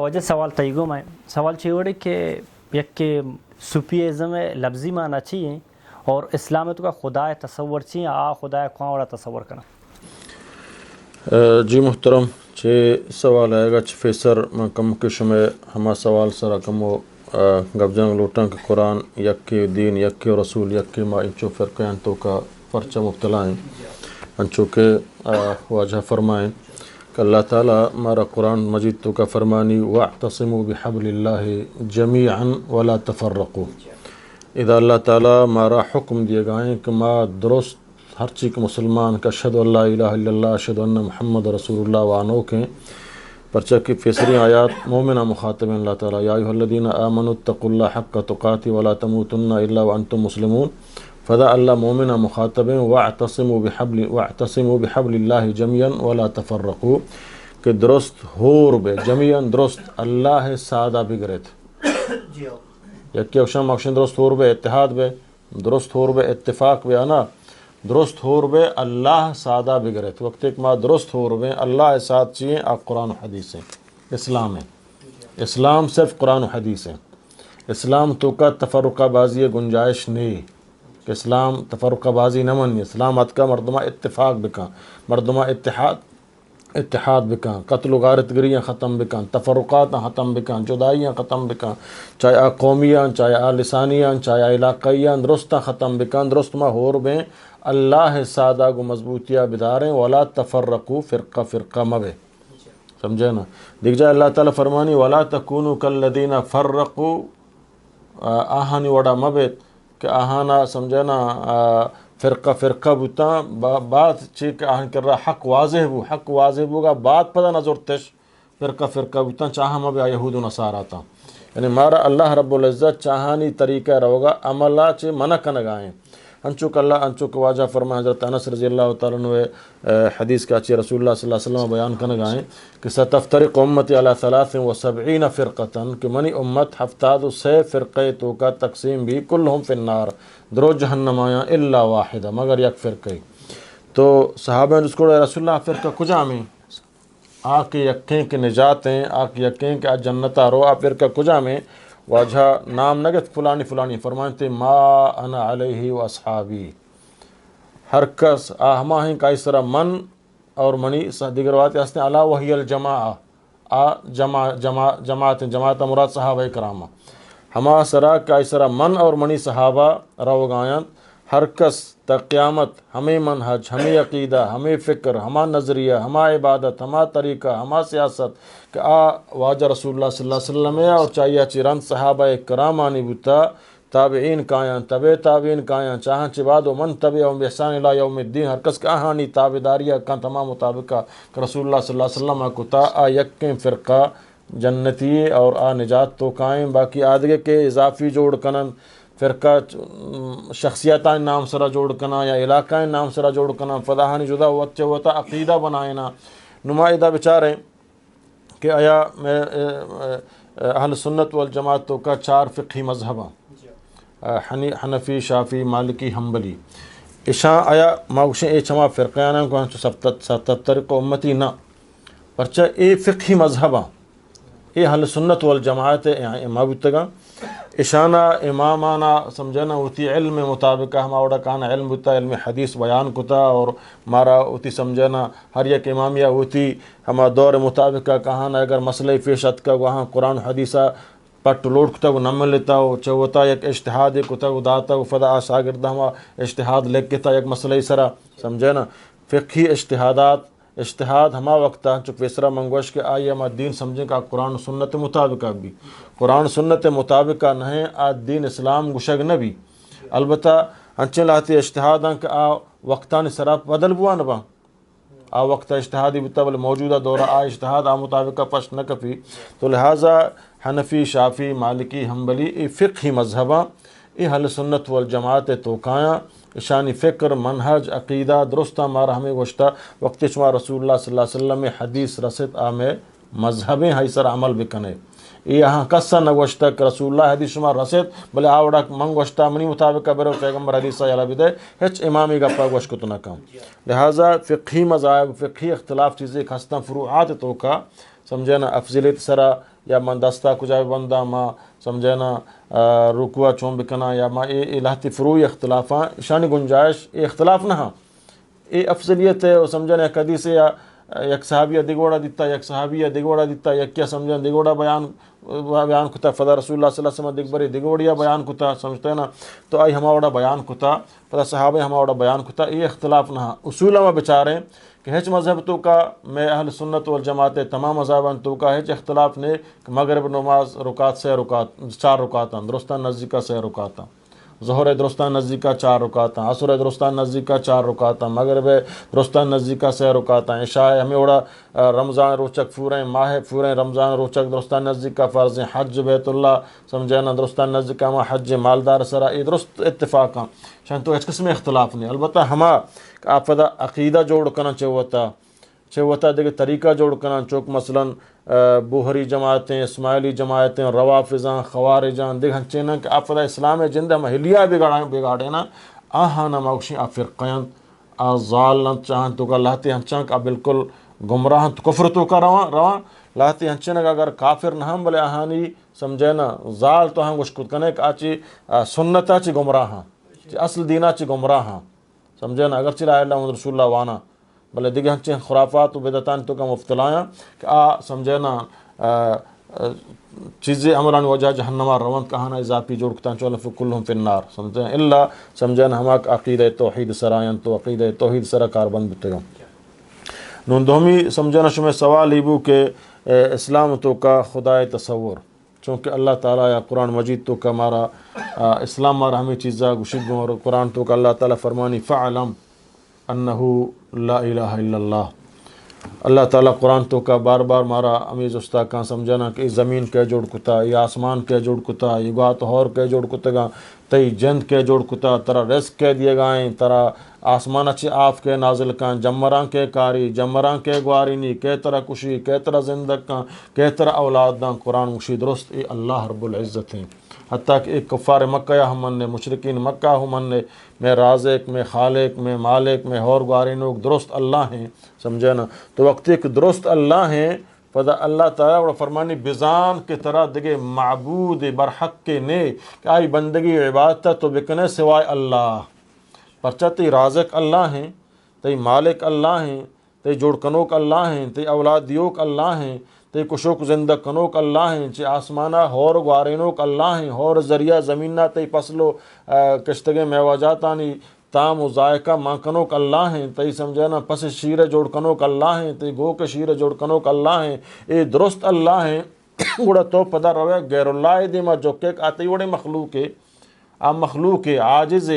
وجہ سوال تیگو میں سوال چیوڑی کہ یک کہ سوفیزم لفظی معنی چاہیے اور اسلام تو کا خدا تصور چاہیے آ خدا کھاں وڑا تصور کرنا. جی محترم چھ سوال آئے گا چھ فیسر میں کم کش میں ہما سوال سرا کمو گب جنگ لوٹن کے قرآن یک کے دین یک کے رسول یک کے ما انچو فرقے انتو کا پرچہ مبتلا ہیں انچو کے واجہ فرمائیں کہ اللہ تعالیٰ مارا قرآن مجید تو کا فرمانی وَاعْتَصِمُوا بِحَبْلِ اللَّهِ جَمِيعًا وَلَا تَفَرَّقُوا. اذا اللہ تعالیٰ مارا حکم دیے گائیں کہ ما درست ہر چیز مسلمان کا اشہدو اللہ الہ الا اللہ اشہدو ان محمد رسول اللہ وانو کے پرچہ کی فیصری آیات مومنہ مخاطب ہیں اللہ تعالیٰ یا ایھا الذین آمنوا اتقوا اللہ حق تقاتہ ولا تموتن الا وانتم مسلمون. فدا اللہ مومنہ مخاطب ہیں واعتصموا بحبل اللہ جميعا ولا تفرقوا کہ درست ہور بے جميعا درست اللہ سادہ بگرت یکی اکشن مکشن درست ہور بے اتحاد بے درست ہور بے اتفاق بے انا درست ہور بے اللہ سادہ بگرت وقت ایک ما درست ہور بے اللہ ساتھ چیئیں آپ قرآن و حدیث ہیں. اسلام ہے اسلام صرف قرآن و حدیث ہیں. اسلام تو کا تفرقہ بازی گنجائش نہیں کہ اسلام تفرقہ بازی نہ منی. اسلام ات کا مردمہ اتفاق بکاں مردمہ اتحاد بکاں قتل و غارت گریاں ختم بکاں تفرقات ختم بکاں جدائیاں ختم بکاں چاہے آ قومیاں چاہے آ لسانیاں چاہے آ علاقائیاں درستاں ختم بکاں درست ما ہور بیں اللہ سادہ کو مضبوطیہ بداریں ولا تفرقوا فرقہ فرقہ مبے سمجھے نا. دیکھ جائے اللہ تعالیٰ فرمانی ولا تکونوا کالذین فرقوا آہانی وڑا مبے کہ آہانا سمجھے نا فرقہ فرقہ بوتا بات چیک آہن کر رہا حق واضح بو گا بات پتہ نظر تش فرقہ فرقہ بوتا چاہاں مبے یہود و نصارہ تا یعنی مارا اللہ رب العزت چاہانی طریقہ رہوگا عملہ چے منع کنگائیں انچوک اللہ انچوک واجہ فرما حضرت انس رضی اللہ تعالیٰ عنہ حدیث کا چی رسول اللہ صلی اللہ علیہ وسلم بیان کنگائیں کہ ستفترق امتی علی 73 فرقتاً کہ منی امت 73 فرقے تو کا تقسیم بھی کلہم فی النار درو جہنم آیا الا واحدہ مگر یک فرقے. تو صحابہ نے اس کو رسول اللہ فرقہ کجا میں آکے یکیں کے نجاتیں آکے یکیں کے جنتا رو آ فرقہ کجا میں واجہ نام نگت فلانی فلانی فرمانتے ما انا علیہ و اصحابی ہر کس ہما ہیں کا اس طرح من اور منی دیگر بات ہستے علا وحی الجماع جماعت مراد صحابہ کرامہ ہما سرا کا اس طرح من اور منی صحابہ رو گایاں ہر کس تا قیامت ہمیں منہج ہمیں عقیدہ ہمیں فکر ہما نظریہ ہما عبادت ہما طریقہ ہما سیاست کہ واجہ رسول اللہ صلی اللہ علیہ وسلم اور چاہیے چیران صحابہ کرامانی بوتا تابعین کایاں تبع تابعین کایاں چاہاں چباد و من تبع و بحسان الہ یوم الدین ہر کس کا آہانی تابعداریہ کان تمام مطابقہ کہ رسول اللہ صلی اللہ علیہ وسلم کو تا یکیں فرقہ جنتی اور نجات تو قائم باقی آدھگے کے اضافی جوڑ کنن فرقہ شخصیتان نام سرا جوڑ کنا یا علاقہ نام سرا جوڑ کنا فداہانی جدا وچے ہوتا عقیدہ بنائنا نمائدہ بچاریں کہ آیا اہل سنت والجماعت تو کا 4 فقہی مذہباں حنفی شافی مالکی حنبلی اشاں آیا ماغشیں اے چما فرقیانا کو ہنچو 77 امتی نہ پرچہ اے فقہی مذہباں اے اہل سنت والجماعت امابتگاں اشانہ امامانا سمجھنا ہوتی علم مطابقہ ہما وڑا کانا علم ہوتا علم حدیث بیان کتا اور مارا ہوتی سمجھنا ہر یک امامیہ ہوتی ہما دور مطابقہ کہانا اگر مسئلہ فیشت کا وہاں قرآن حدیثہ پٹ لوٹ کتا وہ نمل لیتا ہو چوتا یک اجتحاد کتا وہ داتا وہ فدا شاگردہ ہما اجتحاد لکھ کتا یک مسئلہ سرا سمجھنا فقہی اجتحاد ہما وقتا چک ویسرا منگوش کے آئی ہما دین سمجھیں کہ قرآن سنت مطابقہ بھی قرآن سنت مطابقہ نہیں دین اسلام گشگ نبی البتہ ہنچیں لاتی اجتحاداں کہ وقتان سرا بدل بوا نبا وقت اجتحادی بتا بل موجودہ دورہ اجتحاد مطابقہ پش نہ کفی. تو لہٰذا حنفی شافی مالکی حنبلی فقہی مذہباں اہل سنت والجماعت توقایاں شانی فکر منہج عقیدہ درستہ مارا ہمیں گوشتا وقت شما رسول اللہ صلی اللہ علیہ وسلم حدیث رسط آمیں مذہبیں حیثر عمل بکنے یہاں کسا نگوشتا کہ رسول اللہ حدیث شما رسط بلے آوڑا منگوشتا منی مطابقہ برو پیغمبر حدیثہ یلا بھی دے ہچ امامی گپا گوش کو تنہ کام. لہٰذا فقہی مذاہب فقہی اختلاف چیزیں خستہ فروعات تو کا سمجھنا افضلیت سرا یا من دستا کجا بندہ ما سمجھے نا رکوع چون بکنا یا ما اے لہتی فروعی اختلافاں شانی گنجائش اے اختلاف نہ اے افضلیت ہے. سمجھے نا کدی سے یا یک صحابیہ دگوڑا دیتا یک صحابیہ دگوڑا دیتا یک کیا سمجھے دگوڑا بیان کتا فدا رسول اللہ صلی اللہ علیہ وسلم دگبری دگوڑیا بیان کتا سمجھتے نا تو آئی ہما وڑا بیان کتا فدا صحابہ ہما وڑا بیان کتا یہ اختلاف نہ اصولہ میں بچاریں کہ ہیچ مذہب تو کا میں اہل سنت والجماعت تمام مذہبان تو کا ہیچ اختلاف نے کہ مغرب نماز رکعت 4 رکعت درستان نزدیکا 6 رکعت ظہر درستان نزدیکا 4 رکعت عصر درستان نزدیکا 4 رکعت مغرب درستان نزدیکا 6 رکعت عشاء ہمیں وڑا رمضان روچک فوریں ماہ فوریں رمضان روچک درستان نزدیکا فرض حج بیت اللہ سمجھے نا درستان نزدیکا ما حج مالدار سرا یہ درست اتفاقاں شان تو اس قسم اختلاف نہیں. البتہ ہما آپ پدا عقیدہ جوڑ کرنا چوتا دیکھ طریقہ جوڑ کرنا چوک مثلا بوہری جماعتیں اسماعیلی جماعتیں روافضاں خوارجاں دیکھ ہنچینا کہ آپ پدا اسلام جند ہم ہلیہ بگاڑے نا آہاں نا موشی آ فرقیاں آ ظالن چاہن تو کا لاتی ہنچاں کہ بالکل گمراہاں تو کفر تو کا رواں لاتی ہنچینا کہ اگر کافر نہ ہم بلے آہانی سمجھے نا ظال تو ہم گشکت کنے کہ آچی سنتا چی گمراہاں اصل دینا چی گمراہاں سمجھے نا اگر چلا اللہ محمد رسول اللہ وانا بلے دیکھیں ہنچیں خرافات و بدعتان تو کا مفتلایاں کہ سمجھے نا چیزیں عمران وجہ جہنمہ روند کہانا اضافی جوڑ کتان چولن فکلہم فی النار سمجھے اللہ سمجھے نا ہماک عقیدہ توحید سرائن تو عقیدہ توحید سرا کاربند بتگا نون دومی سمجھے نا شمیں سوال ایبو کہ اسلام تو کا خدا تصور چونکہ اللہ تعالیٰ یا قرآن مجید تو کا مارا اسلام مارا ہمیں چیزا گشید گو اور قرآن تو کا اللہ تعالیٰ فرمانی فعلم انہو لا الہ الا اللہ. اللہ تعالیٰ قرآن تو کا بار بار مارا امیز استا کہاں سمجھانا کہ زمین کے جوڑ کتا یہ آسمان کے جوڑ کتا یہ گوات ہور کے جوڑ کتا گا تی جند کے جوڑ کتا ترا رزق کے دیے گائیں ترا آسمان اچھی آف کے نازل کان جمراں کے کاری جمراں کے گوارینی کے طرح کشی کے طرح زندگ کان کے طرح اولاد دان قرآن مشی درست اے اللہ رب العزت ہیں. حتیٰ کہ ایک کفار مکہ یا ہمن نے مشرقین مکہ ہمن نے میں رازق میں خالق میں مالک میں ہور گوارینوک درست اللہ ہیں سمجھے نا تو وقت ایک درست اللہ ہیں فدا اللہ تعالیٰ اور فرمانی بزان کے طرح دگے معبود برحق کے نے کہ آئی بندگی عبادت تو بکنے سوائے اللہ پرچہ تی رازق اللہ ہیں تی مالک اللہ ہیں تی جوڑ کنوک اللہ ہیں تی اولادیوک اللہ ہیں تی کشوک زندہ کنوک اللہ ہیں چی آسمانہ ہور گوارینوک اللہ ہیں ہور ذریعہ زمینہ تی پسلو کشتگے میواجاتانی تام و ذائقہ ماں کنوک اللہ ہیں تی سمجھے نا پس شیر جوڑ کنوک اللہ ہیں تی گو کے شیر جوڑ کنوک اللہ ہیں اے درست اللہ ہیں گوڑا تو پدا روے غیر اللہ دیما جو کہ آتی وڑے مخلوق ہے مخلوق ہے عاجز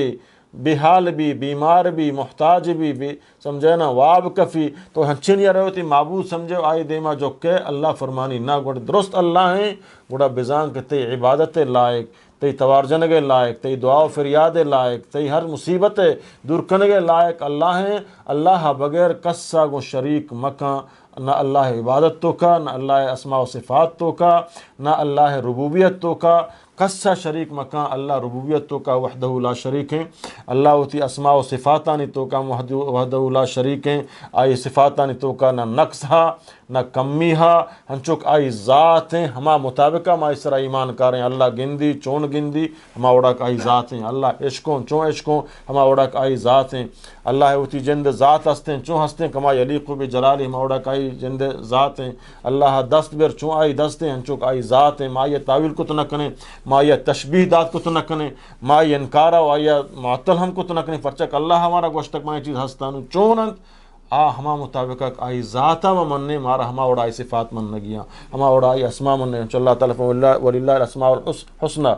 بحال بھی بیمار بھی محتاج بھی سمجھے نا واب کفی تو ہنچن یا رہو تی معبود سمجھے آئی دیما جو کہ اللہ فرمانی نا گوڑا درست اللہ ہیں گوڑا بزان کے تی عبادت لائق تی توارجنگے لائق تی دعا و فریاد لائق تی ہر مصیبت دور کنگے لائق اللہ ہیں. اللہ بغیر کسا گو شریک مکان نہ اللہ عبادت تو کا نہ اللہ اسماء و صفات تو کا نہ اللہ ربوبیت تو کا کسا شریک مکان اللہ ربوبیت تو کا وحدہ لا شریک ہیں. اللہ ہوتی اسماء و صفاتانی تو کا وحدہ لا شریک ہیں. آئی صفاتانی تو کا نہ نقص ہا نہ کمی ہا ہنچوک آئی ذات ہیں ہما مطابقہ ہما اس طرح ایمان کاریں اللہ گندی چون گندی ہما اوڑاک آئی ذات ہیں اللہ عشقوں چون عشقوں ہما اوڑاک آئی ذات ہیں اللہ ہوتی جند ذات ہستیں چون ہستیں کما یلیق بجلالی ہما اوڑاک آئی جند ذات ہیں اللہ دست بر چون آئی دستیں ہنچوک آئی ذات ہیں ما یہ تعویل کو تو نہ کنے ما یہ تشبیح دات کو تو نہ کنے ما یہ انکارا و آیا معطل ہم کو تو نہ کنے پرچک اللہ ہمارا گوشتک ما یہ چیز ہستانو چونند ہما مطابق آئی ذاتا و مننے مارا ہما اوڑائی صفات من نگیاں ہما اوڑائی اسماء مننے چل اللہ تعالیٰ وللہ الاسماء الحسنى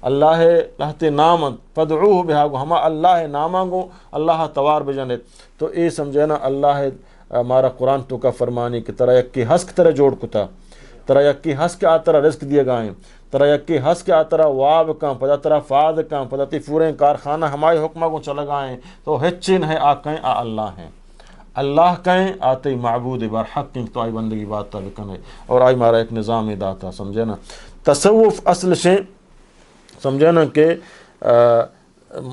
اللہ لہتے نامن فدعوہ بہاگو ہما اللہ نامانگو اللہ توار بجنت تو اے سمجھے نا اللہ مارا قرآن تو کا فرمانی کہ ترہ یک کی حسک ترہ جوڑ کتا ترہ یک کی حسک آترہ رزق دیے گائیں ترہ یک کی حسک آترہ واب کام پدا ترہ فاد کام پدا تی فوریں کارخانہ ہمائی حکمہ کو چل گائیں تو ہچن ہے آکیں اللہ ہیں اللہ کہیں آتے معبود برحق کہیں تو آئی بندگی بات تا بکنے اور آئی مارا ایک نظام داتا سمجھے نا تصوف اصل سے سمجھے نا کہ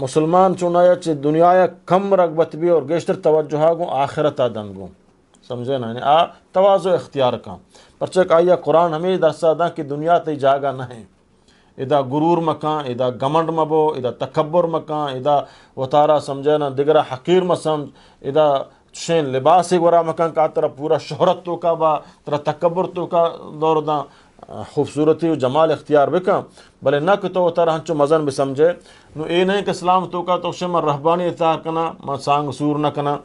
مسلمان چونایا چھ دنیا کم رغبت بھی اور گیشتر توجہ گو آخرت دنگو سمجھے نا یعنی تواضع اختیار کا پرچک آیا قرآن ہمیں درسا دا کہ دنیا تی جاگا نہ ہے ادا غرور مکان ادا گمنڈ مبو ادا تکبر مکان ادا وطارا سمجھنا دگرا حقیر مسمج ادا شین لباس گورا مکان کا ترا پورا شہرت تو کا با ترا تکبر تو کا دور دا خوبصورتی و جمال اختیار بکا بلے نہ کہ تو ترا ہنچو مزن بھی سمجھے نو اے نہیں کہ اسلام تو کا تو شما رہبانی اطاعت کنا ما سانگ سور نہ کنا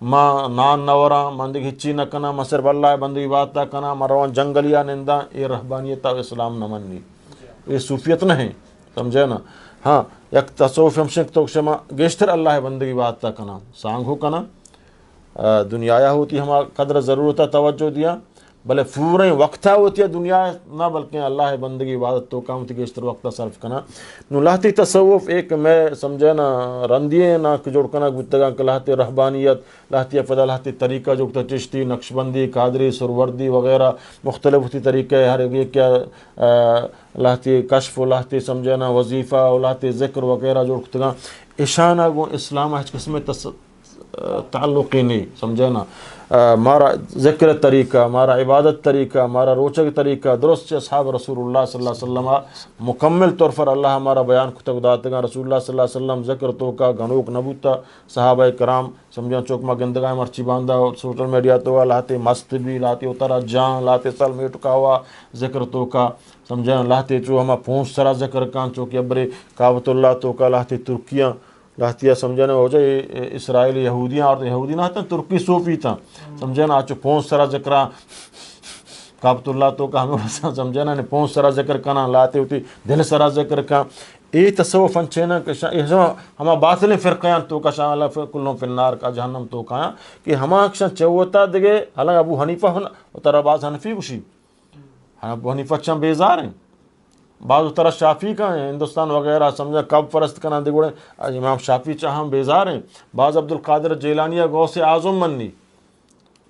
ما نان نورا مندگ ہچی نہ کنا ما صرف اللہ بندگی بات کنا ما روان جنگلیا نندا اے رہبانیت اسلام نہ مننی یہ صوفیت نہ ہے سمجھے نا ہاں یک تصوف ہمشک تو شما گیشتر اللہ بندگی بات کنا سانگ ہو کنا دنیا ہوتی ہما قدر ضرورت توجہ دیا بلے پورے وقتہ ہوتی ہے دنیا نہ بلکہ اللہ بندگی عبادت تو کام تھی گیشتر وقتہ صرف کنا نو لاہتی تصوف ایک میں سمجھے نا رندیے نا جوڑ کنا گتگاں کہ لاہتی رہبانیت لاہتی فدا لاہتی طریقہ جو کہ چشتی نقشبندی قادری سروردی وغیرہ مختلف ہوتی طریقے ہر ایک کیا لاہتی کشف و لاہتی سمجھے نا وظیفہ و لاہتی ذکر وغیرہ جو کتگاں اشانہ گو اسلام ہچ قسم تعلقی نہیں سمجھے نا مارا ذکر طریقہ مارا عبادت طریقہ مارا روچک طریقہ درست سے اصحاب رسول اللہ صلی اللہ علیہ وسلم مکمل طور پر اللہ ہمارا بیان کتگ داتگاں رسول اللہ صلی اللہ علیہ وسلم ذکر تو کا گنوک نبوتا صحابہ کرام سمجھا چوکما گندگاہ مرچی باندھا سوشل میڈیا تو لاتے مست بھی لاتے اترا جان لاتے سل میٹ کا ہوا ذکر تو کا سمجھا لاتے چو ہما پونچھ سرا ذکر کان چوکی ابرے کعبۃ اللہ تو کا لاتے ترکیاں لاہتیا سمجھنا ہو جائے اسرائیل یہودیاں اور یہودی نہ تھا ترکی صوفی تھا سمجھنا آچو پونچھ سرا ذکرہ کعبۃ اللہ تو کا ہمیں سمجھنا پونچھ سرا ذکر کنا لاتے ہوتی دل سرا ذکر کا اے تصوف انچینا کہ ہما باطل فرقیان تو کا شاہ اللہ کلوں فی النار کا جہنم تو کا کہ ہما اکشان چوتا دگے حالانکہ ابو حنیفہ اترا باز حنفی بشی ابو حنیفہ چاں بیزار ہیں بعض طرح شافی کا ہیں ہندوستان وغیرہ سمجھا کب پرست کنا دگوڑے امام شافی چاہم بیزار ہیں بعض عبدالقادر جیلانیہ غوث اعظم منی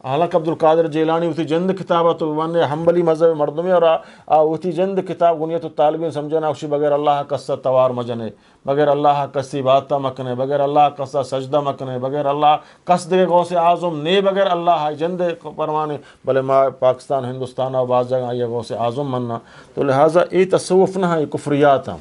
حالانکہ عبدالقادر جیلانی اسی جند کتابہ تو ون حنبلی مذہب مردمی اور اسی جند کتاب غنیت الطالبین سمجھنا اکشی بغیر اللہ قصہ توار مجنے بغیر اللہ قصی باتہ مکنے بغیر اللہ قصہ سجدہ مکنے بغیر اللہ قصد غوث اعظم نے بغیر اللہ جند پروانے بلے ما پاکستان ہندوستان اور بعض جگہ یہ غوث اعظم مننا تو لہٰذا یہ تصوف نہ ہے یہ کفریات ہیں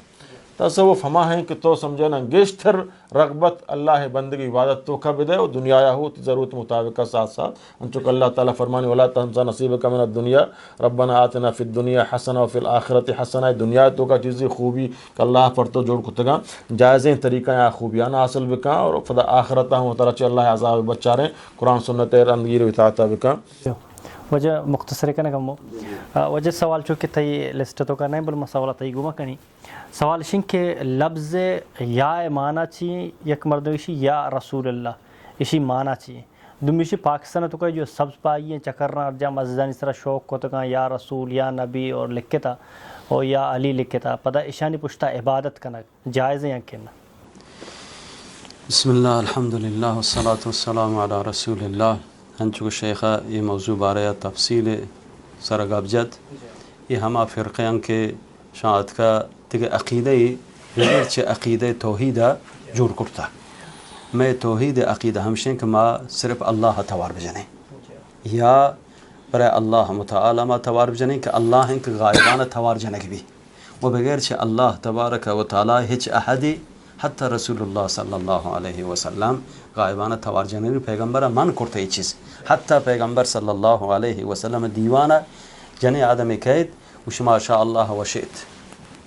تصوف ہما ہیں کہ تو سمجھنا گیشتر رغبت اللہ بندگی عبادت تو کب دے اور دنیا ہو ضرورت مطابق ساتھ ساتھ انچک اللہ تعالیٰ فرمانی ولا تنسا نصیبک من الدنیا ربنا آتنا فی الدنیا حسنہ و فی الآخرت حسنہ دنیا تو کا چیزی خوبی کہ اللہ پر تو جوڑ کتگاں جائزیں طریقہ یا خوبیاں حاصل بکاں اور فدا آخرتہ ہوں ترچ اللہ عذاب بچا رہے قرآن سنت رنگیر وطاعتہ بکاں وجہ مختصر کرنے کا وجہ سوال چونکہ تھی لسٹ تو کرنا ہے بل مسئلہ تھی گما کنی سوال شن کہ لفظ یا معنی چاہیے یک مردوشی یا رسول اللہ اسی معنی چاہیے دمیشی پاکستان تو جو سبز پائی ہیں چکرنا جا مزدانی سرا شوق کو تو یا رسول یا نبی اور لکھے تھا اور یا علی لکھے تھا پتہ اشانی پشتا عبادت کرنا جائز ہے یا کہنا بسم اللہ الحمدللہ والصلاة والسلام علی رسول اللہ ہنچو شیخہ یہ موضوع بارے تفصیل سرگابجت یہ ہما فرقیاں کے شاعت کا تک عقیدہ بغیر چھ عقیدہ توحیدہ جوڑ کرتا میں توحید عقیدہ ہمشیں کہ ما صرف اللہ توار بجنے یا برای اللہ متعالی ما توار بجنے کہ اللہ ہیں کہ غائبانہ توار جنک بھی و بغیر چھ اللہ تبارک و تعالی ہچ احدی حتی رسول اللہ صلی اللہ علیہ وسلم غائبانہ توار جنک پیغمبرہ من کرتا یہ چیز حتی پیغمبر صلی اللہ علیہ وسلم دیوانہ جنے آدم قید وش ما شاء اللہ وشئت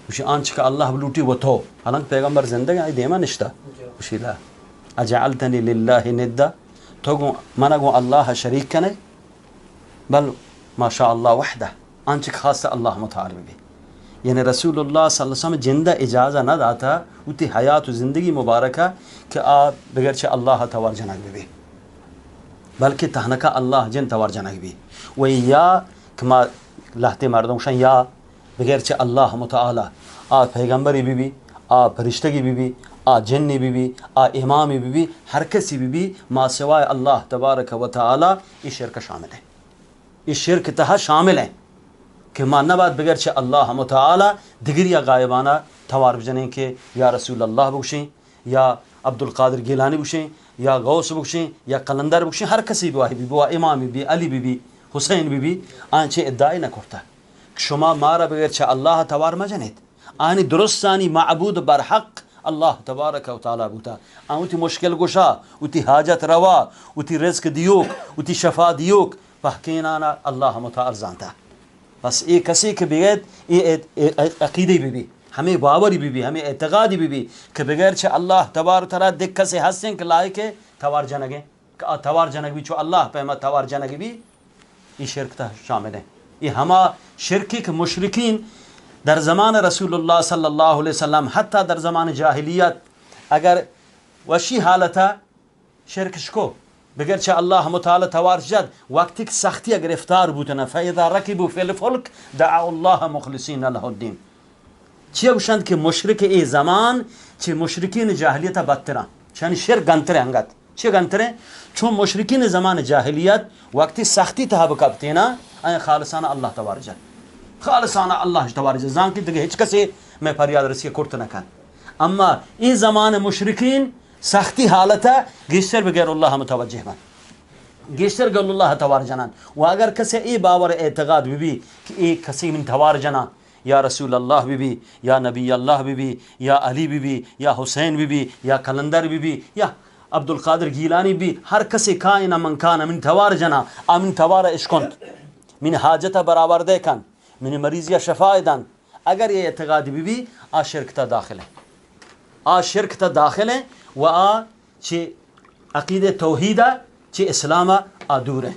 وش آنچ کا اللہ بلوٹی و تو حالانکہ پیغمبر زندگی آئی دیما نشتا وشی لا اجعلتنی للہ ندہ تو گو منا گو اللہ شریک کنے بل ما شاء اللہ وحدہ آنچ خاص اللہ متعالی بھی یعنی رسول اللہ صلی اللہ علیہ وسلم جندہ اجازہ نہ داتا اتی حیات و زندگی مبارکہ کہ آپ بغیر چھ اللہ توار جنک بھی بلکہ تہنکا اللہ جن توار جنک بھی و یا کما لہتے مردوں شن یا بغیر چھ اللہ متعالی آ پیغمبری بھی آ فرشتگی بھی آ جنی بھی آ امامی بھی ہر کسی بھی ما سوائے اللہ تبارک و تعالی اس شرک شامل ہے اس شرک تہا شامل ہیں کہ ماننا بات بغیر چھ اللہ متعالی دگر یا غائبانہ توار بجنے کے یا رسول اللہ بخشیں یا عبدالقادر گیلانی بخشیں یا غوث بخشیں یا قلندر بخشیں ہر کسی بھی واحد بھی امامی بھی علی بھی حسین بی بی آنچه ادعای نکرده شما ما را بغیر چه الله توار مجنید آنی درستانی معبود بر حق الله تبارک و تعالی بودا آنوتی مشکل گشا اوتی حاجت روا اوتی رزق دیوک اوتی شفا دیوک بحکینانا الله متعال زانتا بس یہ کسی کے بغیر یہ عقیدی بھی ہمیں باوری بھی ہمیں اعتقادی بھی کہ بغیر چھ اللہ تبارک و تعالی دکھ سے ہنسیں کہ لائے کے توار جنگیں توار جنگ بھی چو اللہ پہ توار جنگ بھی یہ شرک تا شامل ہے یہ ہما شرکی کے مشرکین در زمان رسول اللہ صلی اللہ علیہ وسلم حتی در زمان جاہلیت اگر وشی حالتا شرک شکو بغیر چھ اللہ متعالی توار جد وقتی کہ سختی اگر افطار بوتنا فَإِذَا رَكِبُوا فِي الْفُلْكِ دَعَوُا اللَّهَ مُخْلِصِينَ لَهُ الدِّينَ چی گوشند کہ مشرک ای زمان چی مشرکین جاہلیت بدتران چانی شرک گنترے ہنگت چی گنترے چون مشرکین زمان جاہلیت وقتی سختی تہا بکبتینا این خالصانہ اللہ توار جد خالصانہ اللہ توار جد زان کی دیگه ہچ کسی میں فریاد رسی کرت نکن اما ای زمان مشرکین سختی حالتا گیشتر بغیر اللہ متوجہ من گیشتر گل اللہ توار جنان و اگر کسی ای باور اعتقاد بھی کہ ای کسی من توار جنان یا رسول اللہ بی بی یا نبی اللہ بی بی یا علی بی بی یا حسین بی بی یا کلندر بی بی یا عبد القادر گیلانی بی ہر کسی کائنا من کان من توار جنا امن توار اشکنت من حاجت برابر دے کن من مریض یا شفا دن اگر یہ اعتقاد بی آ شرک تا داخل ہے آ شرک تا داخل ہے و آ چی عقید توحیدہ چی اسلام آ دور ہے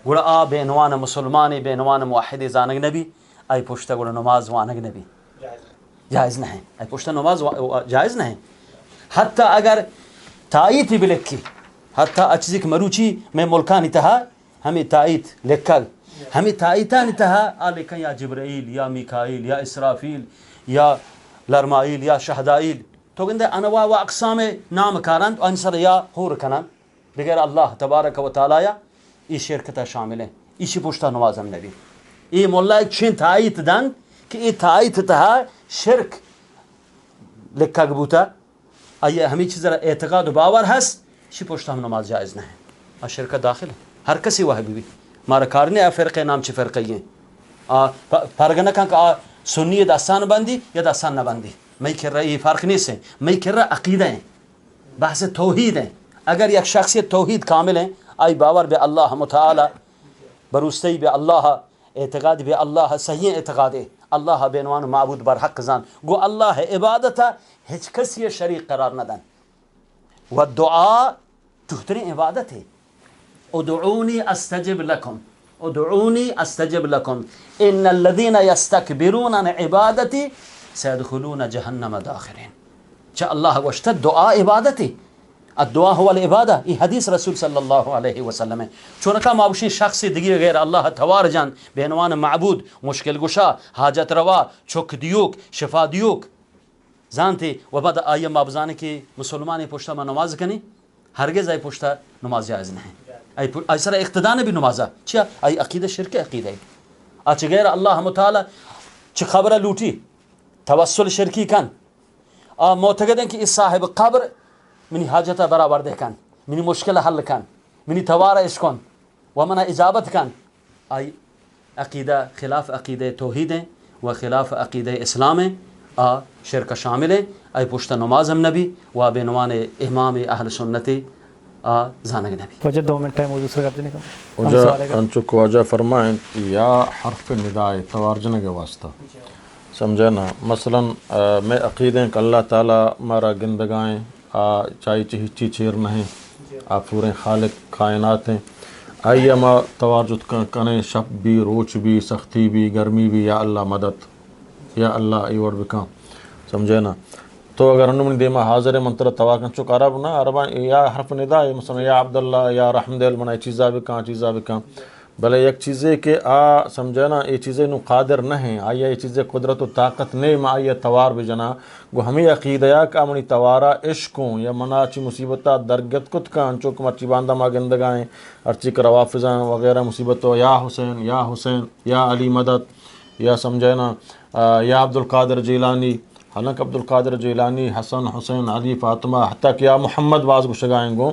گوڑا آ بے نوان مسلمان بے نوان موحد زانگ نبی آئی پوشتا گوڑا نماز وانگ نبی جائز نہیں آئی پوشتا نماز جائز نہیں حتی اگر تائیت بھی لکھی حتی اچھزک مروچی میں ملکانی تہا ہمیں تائیت لکھا ہمیں تائیتانی تہا آ لکھا یا جبرائیل یا میکائیل یا اسرافیل یا لرمائیل یا شہدائیل تو گندے انواع و اقسام نام کارند انسر یا ہور کنند بغیر اللہ تبارک و تعالی یہ شرکتا شامل ہیں اسی پوشتا نوازم نبی یہ مولا ایک چھن تائیت دن کہ یہ تائیت تہا شرک لکھا گبوتا آئیے ہمیں چیز اعتقاد و باور ہس اسی پوشتا ہم نماز جائز نہیں آ شرکت داخل ہے ہر کسی وحبی بھی مارا کارنے آ فرقے نام چھ فرقی ہیں فرق نہ کہ سنی داستان بندی یا داستان نہ بندی میں کہہ رہا یہ فرق نہیں سے میں کہہ رہا عقیدہ ہیں بحث توحید ہیں اگر یک شخصیت توحید کامل ہیں آئی باور بے اللہ متعالی بروستی بے اللہ اعتقاد بے اللہ صحیح اعتقاد ہے اللہ بینوان معبود بر حق زان گو اللہ عبادت ہچ کسی شریک قرار نہ دن و دعا تہترین عبادت ہے ادعونی استجب لکم ادعونی استجب لکم ان الذین یستکبرون عن عبادتی سيدخلون جهنم داخرين چا اللہ وشتد دعا عبادتی الدعا هو العبادة یہ حدیث رسول صلی اللہ علیہ وسلم ہے چونکہ مابوشی شخص دیگی غیر اللہ توار جان بینوان معبود مشکل گشا حاجت روا چک دیوک شفا دیوک زانتے و بعد آئیے مابزانے کی مسلمانی پوشتا میں نماز کنی ہرگز آئی پوشتا نماز جائز نہیں آئی سر اقتدان بھی نمازا چیا آئی عقیدہ شرک عقیدہ ہے آچ غیر اللہ متعالی چھ خبر لوٹی توسل شرکی کن معتقد ہیں کہ اس صاحب قبر منی حاجت برابر دے کن منی مشکل حل کن منی توارہ اس کن ومن اجابت کن آئی عقیدہ خلاف عقیدہ توحید ہیں و خلاف عقیدہ اسلام ہیں شرک شامل ہیں آئی پشتا نماز ہم نبی و بینوان امام اہل سنتی زانگ نبی وجہ 2 منٹ ہے موضوع سر کرتے نہیں وجہ انچک واجہ فرمائیں یا حرف ندائے توارجنے کے واسطہ سمجھے نا مثلا میں عقیدیں کہ اللہ تعالیٰ مارا گندگائیں چائی چہچی چیر نہیں آپ پورے خالق کائنات ہیں آئیے ما توارجت کنے شب بھی روچ بھی سختی بھی گرمی بھی یا اللہ مدد یا اللہ ایوڑ بکاں سمجھے نا تو اگر انہوں دیما حاضر منتر تواکن چک عرب نا عربان یا حرف ندا ہے مثلا یا عبداللہ یا رحمد المنا چیزا بکاں بلے یک چیزیں کہ سمجھے نا یہ چیزیں نو قادر نہیں آیا یہ چیزیں قدرت و طاقت نہیں ما آیا توار بجنا گو ہمیں عقیدہ یا کہ امنی توارا عشقوں یا مناچی مصیبتہ درگت کت کان چوک مرچی باندہ ما گندگائیں ارچی کر روافظاں وغیرہ مصیبتوں یا حسین یا علی مدد یا سمجھے نا یا عبد القادر جیلانی حالانکہ عبد القادر جیلانی حسن حسین علی فاطمہ حتیٰ کہ یا محمد باز گشگائیں گو